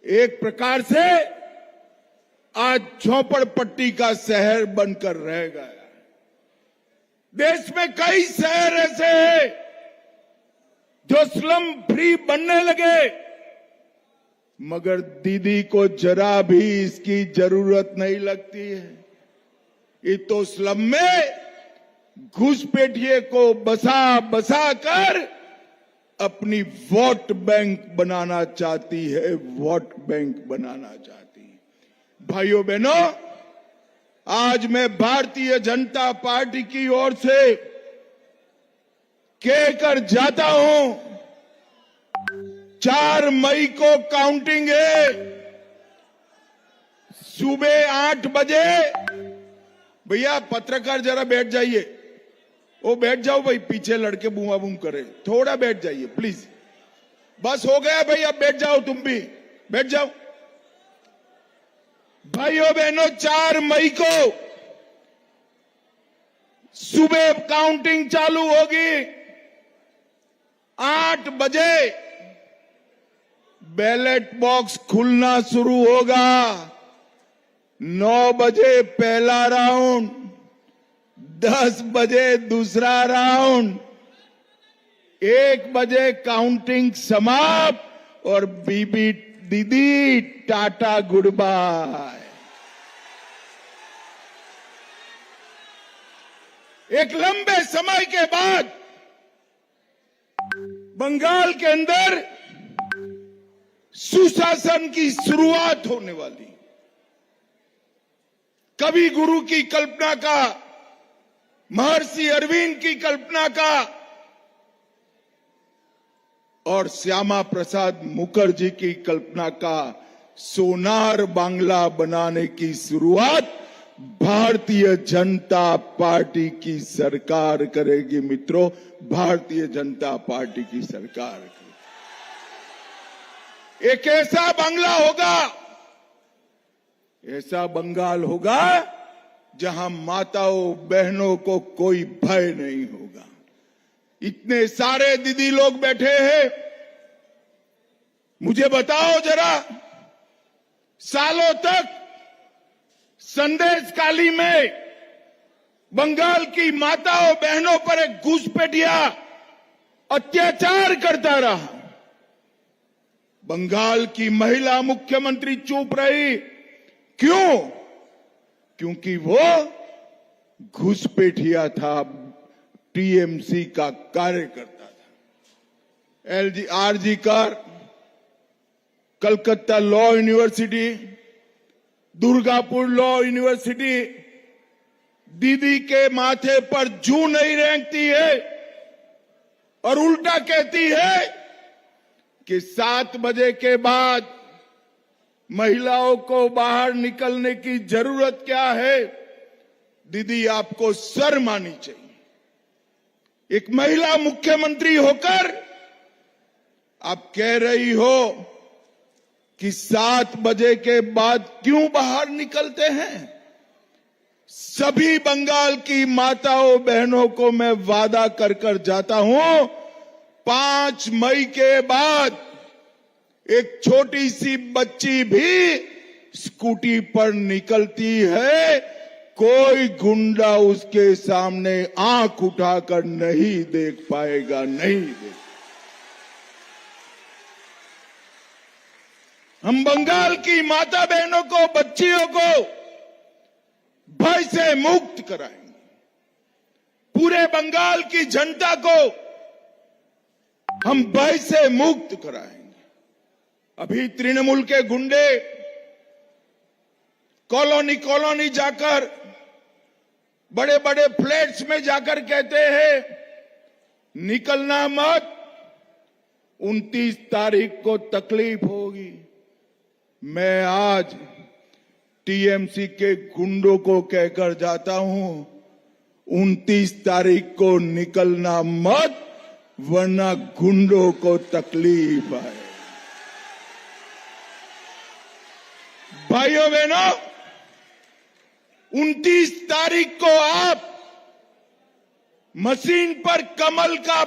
एक प्रकार से आज झोपड़पट्टी का शहर बनकर रह गया। देश में कई शहर ऐसे हैं जो स्लम फ्री बनने लगे, मगर दीदी को जरा भी इसकी जरूरत नहीं लगती है। ये तो स्लम में घुसपैठिए को बसा कर अपनी वोट बैंक बनाना चाहती है, वोट बैंक बनाना चाहती है। भाइयों बहनों, आज मैं भारतीय जनता पार्टी की ओर से कहकर जाता हूं, 4 मई को काउंटिंग है। सुबह 8 बजे, भैया पत्रकार जरा बैठ जाइए, वो बैठ जाओ भाई, पीछे लड़के बूमा बूम करे, थोड़ा बैठ जाइए प्लीज। बस हो गया भाई, अब बैठ जाओ, तुम भी बैठ जाओ। भाइयों बहनों, 4 मई को सुबह काउंटिंग चालू होगी। 8 बजे बैलेट बॉक्स खुलना शुरू होगा। 9 बजे पहला राउंड, 10 बजे दूसरा राउंड, 1 बजे काउंटिंग समाप्त और बीबी दीदी टाटा गुड बाय। एक लंबे समय के बाद बंगाल के अंदर सुशासन की शुरुआत होने वाली। कवि गुरु की कल्पना का, महर्षि अरविंद की कल्पना का और श्यामा प्रसाद मुखर्जी की कल्पना का सोनार बांग्ला बनाने की शुरुआत भारतीय जनता पार्टी की सरकार करेगी। मित्रों, भारतीय जनता पार्टी की सरकार करेगी। एक ऐसा बांग्ला होगा, ऐसा बंगाल होगा जहां माताओं बहनों को कोई भय नहीं होगा। इतने सारे दीदी लोग बैठे हैं, मुझे बताओ जरा, सालों तक संदेशखाली में बंगाल की माताओं बहनों पर एक घुसपैठिया अत्याचार करता रहा। बंगाल की महिला मुख्यमंत्री चुप रही। क्यों? क्योंकि वो घुसपैठिया था, टीएमसी का कार्यकर्ता था। आरजी कर, Calcutta law university, Durgapur law university दीदी के माथे पर जूं नहीं रेंगती है और उल्टा कहती है कि 7 बजे के बाद महिलाओं को बाहर निकलने की जरूरत क्या है। दीदी, आपको शर्म आनी चाहिए। एक महिला मुख्यमंत्री होकर आप कह रही हो कि 7 बजे के बाद क्यों बाहर निकलते हैं। सभी बंगाल की माताओं बहनों को मैं वादा कर कर जाता हूं, 5 मई के बाद एक छोटी सी बच्ची भी स्कूटी पर निकलती है, कोई गुंडा उसके सामने आंख उठाकर नहीं देख पाएगा, नहीं देख। हम बंगाल की माता बहनों को, बच्चियों को भय से मुक्त कराएंगे। पूरे बंगाल की जनता को हम भय से मुक्त कराएंगे। अभी तृणमूल के गुंडे कॉलोनी कॉलोनी जाकर, बड़े बड़े फ्लैट्स में जाकर कहते हैं निकलना मत, 29 तारीख को तकलीफ होगी। मैं आज टीएमसी के गुंडों को कहकर जाता हूं, 29 तारीख को निकलना मत, वरना गुंडों को तकलीफ आए। भाइयों बहनों, 29 तारीख को आप मशीन पर कमल का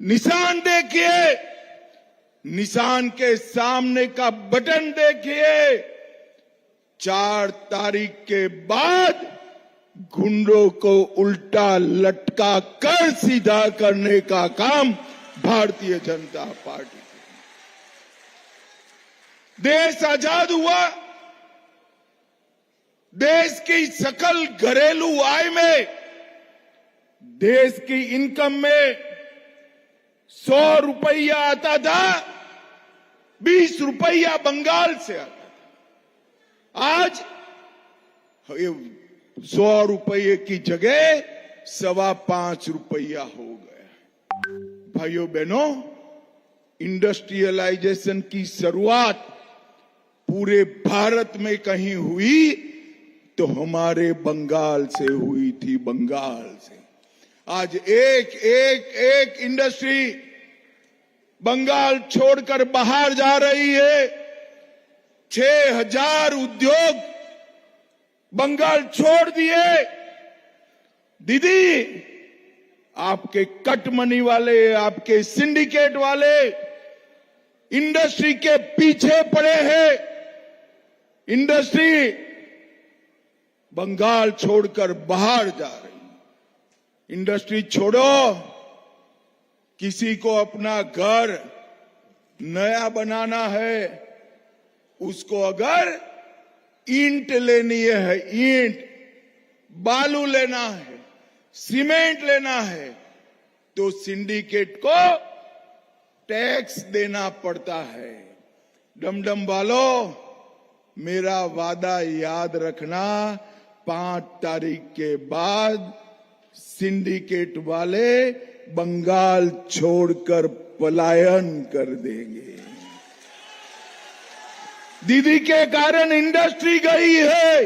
निशान देखिए, निशान के सामने का बटन देखिए। 4 तारीख के बाद गुंडों को उल्टा लटका कर सीधा करने का काम भारतीय जनता पार्टी। देश आजाद हुआ, देश की सकल घरेलू आय में, देश की इनकम में 100 रुपया आता था, 20 रुपया बंगाल से आता था। आज 100 रुपये की जगह 5.25 रुपया हो गया। भाइयों बहनों, इंडस्ट्रियलाइजेशन की शुरुआत पूरे भारत में कहीं हुई तो हमारे बंगाल से हुई थी, बंगाल से। आज एक इंडस्ट्री बंगाल छोड़कर बाहर जा रही है। 6,000 उद्योग बंगाल छोड़ दिए। दीदी, आपके कट मनी वाले, आपके सिंडिकेट वाले इंडस्ट्री के पीछे पड़े हैं। इंडस्ट्री बंगाल छोड़कर बाहर जा रही। इंडस्ट्री छोड़ो, किसी को अपना घर नया बनाना है, उसको अगर ईंट लेनी है, ईंट, बालू लेना है, सीमेंट लेना है, तो सिंडिकेट को टैक्स देना पड़ता है। डमडम वालों, मेरा वादा याद रखना, 5 तारीख के बाद सिंडिकेट वाले बंगाल छोड़कर पलायन कर देंगे। दीदी के कारण इंडस्ट्री गई है,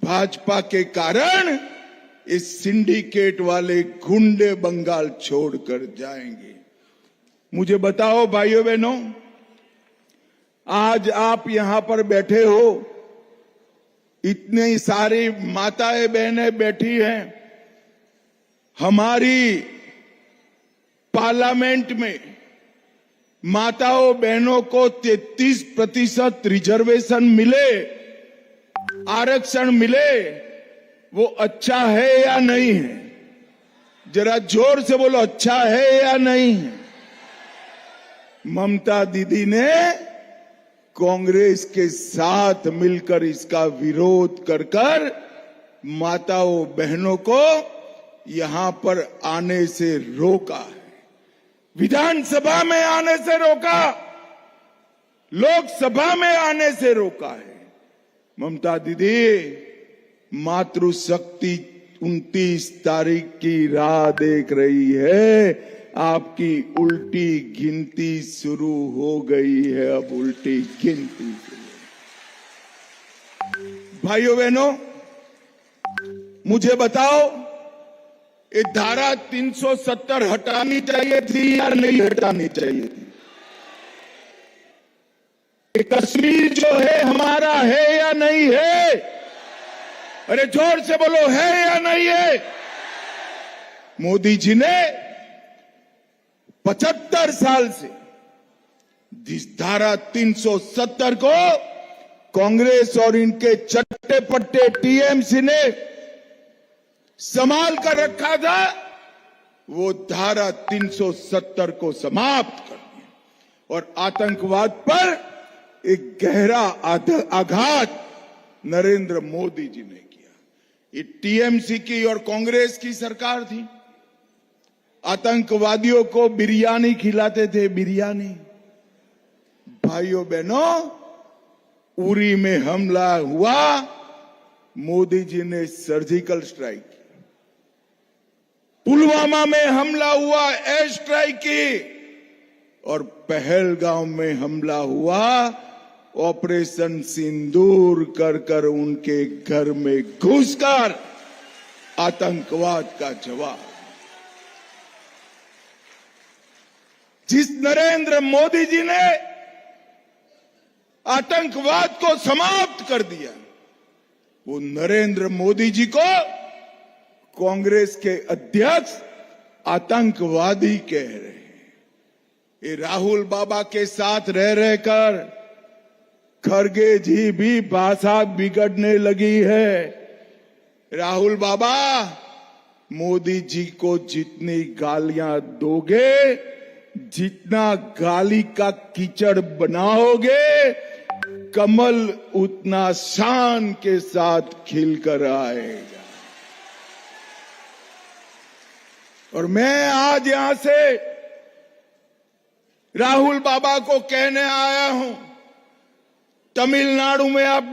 भाजपा के कारण इस सिंडिकेट वाले गुंडे बंगाल छोड़कर जाएंगे। मुझे बताओ भाइयों बहनों, आज आप यहां पर बैठे हो, इतनी सारी माताएं बहनें बैठी हैं। हमारी पार्लियामेंट में माताओं बहनों को 33% रिजर्वेशन मिले, आरक्षण मिले, वो अच्छा है या नहीं है? जरा जोर से बोलो, अच्छा है या नहीं है? ममता दीदी ने कांग्रेस के साथ मिलकर इसका विरोध कर माताओं बहनों को यहां पर आने से रोका है। विधानसभा में आने से रोका, लोकसभा में आने से रोका है। ममता दीदी, मातृशक्ति 29 तारीख की राह देख रही है। आपकी उल्टी गिनती शुरू हो गई है, अब उल्टी गिनती शुरू। भाइयों बहनों, मुझे बताओ, ये धारा 370 हटानी चाहिए थी या नहीं हटानी चाहिए थी? ये कश्मीर जो है हमारा है या नहीं है? अरे जोर से बोलो, है या नहीं है? मोदी जी ने 75 साल से जिस धारा 370 को कांग्रेस और इनके चट्टे पट्टे टीएमसी ने संभाल कर रखा था, वो धारा 370 को समाप्त कर दिया और आतंकवाद पर एक गहरा आघात नरेंद्र मोदी जी ने किया। ये टीएमसी की और कांग्रेस की सरकार थी। आतंकवादियों को बिरयानी खिलाते थे, बिरयानी। भाइयों बहनों, उरी में हमला हुआ, मोदी जी ने सर्जिकल स्ट्राइक किया। पुलवामा में हमला हुआ, एयर स्ट्राइक की। और पहलगांव में हमला हुआ, ऑपरेशन सिंदूर कर उनके घर में घुसकर आतंकवाद का जवाब। जिस नरेंद्र मोदी जी ने आतंकवाद को समाप्त कर दिया, वो नरेंद्र मोदी जी को कांग्रेस के अध्यक्ष आतंकवादी कह रहे हैं। ये राहुल बाबा के साथ रह रहकर खड़गे जी भी भाषा बिगड़ने लगी है। राहुल बाबा, मोदी जी को जितनी गालियां दोगे, जितना गाली का कीचड़ बनाओगे, कमल उतना शान के साथ खिलकर आएगा। और मैं आज यहां से राहुल बाबा को कहने आया हूं, तमिलनाडु में आप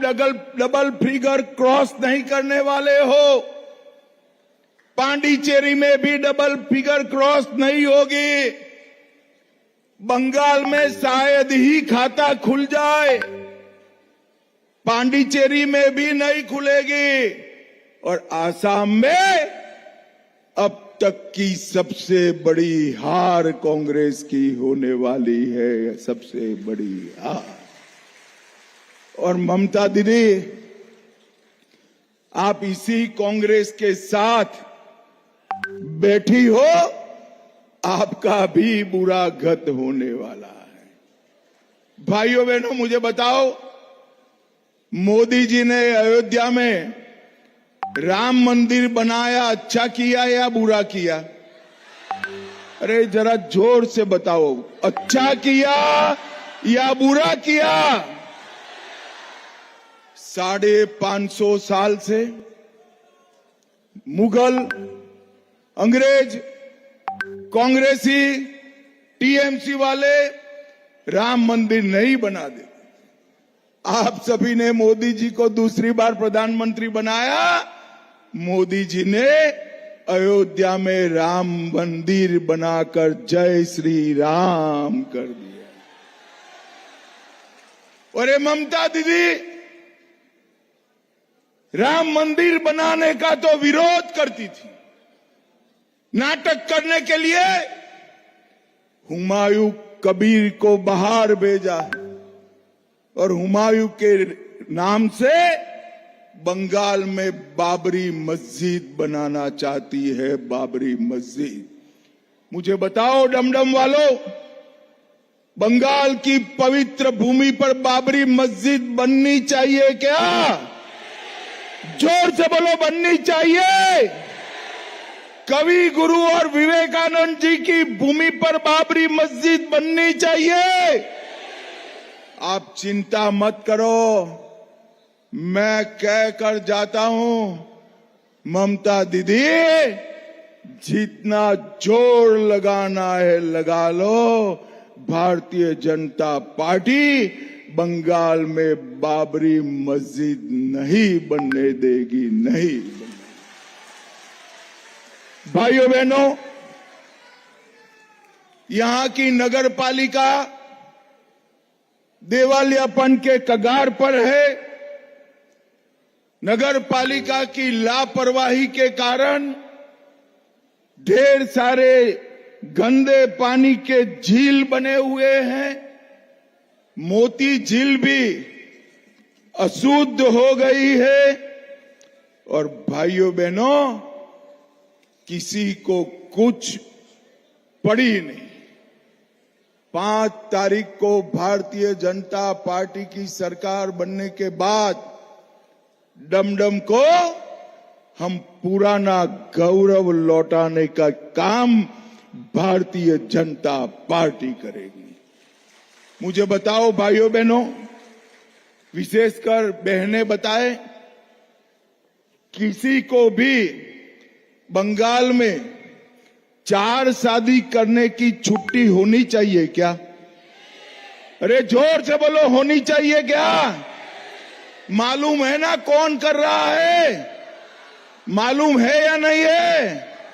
डबल फिगर क्रॉस नहीं करने वाले हो, पांडिचेरी में भी डबल फिगर क्रॉस नहीं होगी, बंगाल में शायद ही खाता खुल जाए, पांडिचेरी में भी नहीं खुलेगी, और आसाम में अब तक की सबसे बड़ी हार कांग्रेस की होने वाली है, सबसे बड़ी हार। और ममता दीदी, आप इसी कांग्रेस के साथ बैठी हो, आपका भी बुरा गत होने वाला है। भाइयों बहनों, मुझे बताओ, मोदी जी ने अयोध्या में राम मंदिर बनाया, अच्छा किया या बुरा किया? अरे जरा जोर से बताओ, अच्छा किया या बुरा किया? 550 साल से मुगल, अंग्रेज, कांग्रेसी, टीएमसी वाले राम मंदिर नहीं बना दे। आप सभी ने मोदी जी को दूसरी बार प्रधानमंत्री बनाया, मोदी जी ने अयोध्या में राम मंदिर बनाकर जय श्री राम कर दिया। और ये ममता दीदी राम मंदिर बनाने का तो विरोध करती थी, नाटक करने के लिए हुमायूं कबीर को बाहर भेजा और हुमायूं के नाम से बंगाल में बाबरी मस्जिद बनाना चाहती है, बाबरी मस्जिद। मुझे बताओ डमडम वालों, बंगाल की पवित्र भूमि पर बाबरी मस्जिद बननी चाहिए क्या? जोर से बोलो, बननी चाहिए। कवि, गुरु और विवेकानंद जी की भूमि पर बाबरी मस्जिद बननी चाहिए। आप चिंता मत करो, मैं कह कर जाता हूं, ममता दीदी जितना जोर लगाना है लगा लो, भारतीय जनता पार्टी बंगाल में बाबरी मस्जिद नहीं बनने देगी, नहीं। भाइयों बहनों, यहां की नगर पालिका दिवालियापन के कगार पर है। नगर पालिका की लापरवाही के कारण ढेर सारे गंदे पानी के झील बने हुए हैं। मोती झील भी अशुद्ध हो गई है। और भाइयों बहनों, किसी को कुछ पड़ी नहीं। 5 तारीख को भारतीय जनता पार्टी की सरकार बनने के बाद डमडम को हम पुराना गौरव लौटाने का काम भारतीय जनता पार्टी करेगी। मुझे बताओ भाइयों बहनों, विशेषकर बहनें बताएं, किसी को भी बंगाल में 4 शादी करने की छुट्टी होनी चाहिए क्या? अरे जोर से बोलो, होनी चाहिए क्या? मालूम है ना कौन कर रहा है? मालूम है या नहीं है?